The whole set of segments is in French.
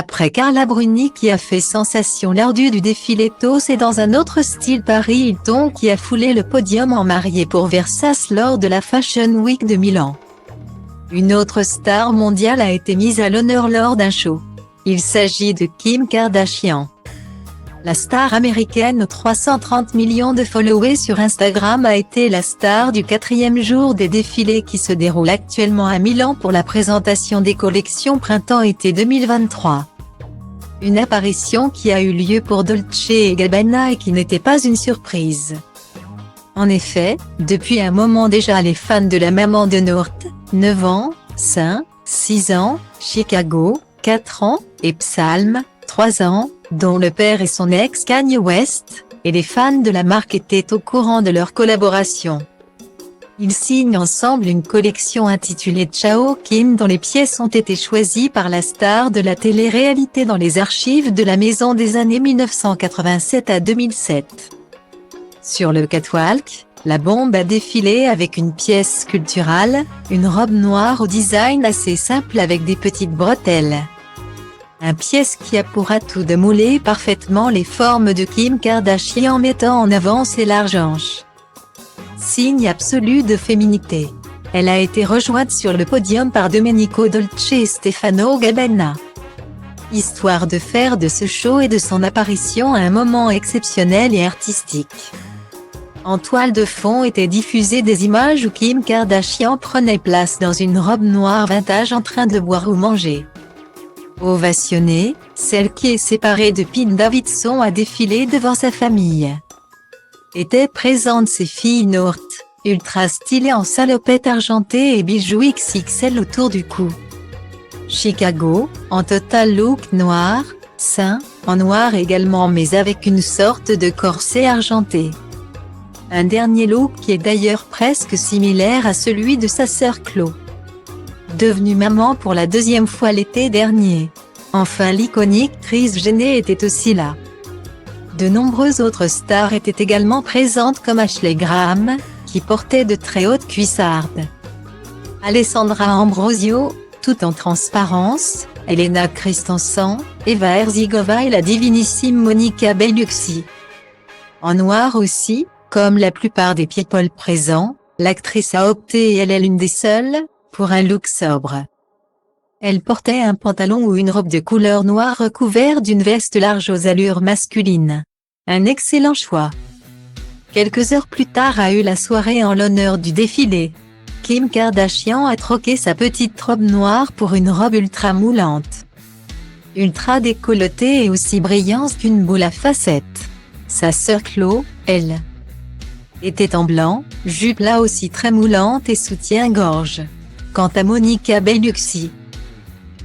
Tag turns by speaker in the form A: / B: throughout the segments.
A: Après Carla Bruni qui a fait sensation lors du défilé Tos et dans un autre style Paris Hilton qui a foulé le podium en mariée pour Versace lors de la Fashion Week de Milan. Une autre star mondiale a été mise à l'honneur lors d'un show. Il s'agit de Kim Kardashian. La star américaine aux 330 millions de followers sur Instagram a été la star du 4e jour des défilés qui se déroulent actuellement à Milan pour la présentation des collections printemps-été 2023. Une apparition qui a eu lieu pour Dolce & Gabbana et qui n'était pas une surprise. En effet, depuis un moment déjà les fans de la maman de North, 9 ans, 5, 6 ans, Chicago, 4 ans, et Psalm, 3 ans, dont le père est son ex Kanye West, et les fans de la marque étaient au courant de leur collaboration. Ils signent ensemble une collection intitulée Ciao Kim dont les pièces ont été choisies par la star de la télé-réalité dans les archives de la maison des années 1987 à 2007. Sur le catwalk, la bombe a défilé avec une pièce sculpturale, une robe noire au design assez simple avec des petites bretelles. Une pièce qui a pour atout de mouler parfaitement les formes de Kim Kardashian en mettant en avant ses larges hanches. Signe absolu de féminité. Elle a été rejointe sur le podium par Domenico Dolce et Stefano Gabbana. Histoire de faire de ce show et de son apparition un moment exceptionnel et artistique. En toile de fond étaient diffusées des images où Kim Kardashian prenait place dans une robe noire vintage en train de boire ou manger. Ovationnée, celle qui est séparée de Pete Davidson a défilé devant sa famille. Étaient présentes ses filles North, ultra stylées en salopette argentée et bijoux XXL autour du cou. Chicago, en total look noir, Saint, en noir également mais avec une sorte de corset argenté. Un dernier look qui est d'ailleurs presque similaire à celui de sa sœur Khloé. Devenue maman pour la 2e fois l'été dernier. Enfin l'iconique Kris Jenner était aussi là. De nombreuses autres stars étaient également présentes comme Ashley Graham, qui portait de très hautes cuissardes. Alessandra Ambrosio, tout en transparence, Elena Christensen, Eva Herzigova et la divinissime Monica Bellucci. En noir aussi, comme la plupart des people présents, l'actrice a opté et elle est l'une des seules, pour un look sobre. Elle portait un pantalon ou une robe de couleur noire recouvert d'une veste large aux allures masculines. Un excellent choix. Quelques heures plus tard a eu la soirée en l'honneur du défilé. Kim Kardashian a troqué sa petite robe noire pour une robe ultra moulante. Ultra décolletée et aussi brillante qu'une boule à facettes. Sa sœur Khloé, elle, était en blanc, jupe là aussi très moulante et soutien-gorge. Quant à Monica Bellucci,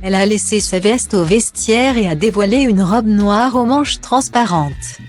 A: elle a laissé sa veste au vestiaire et a dévoilé une robe noire aux manches transparentes.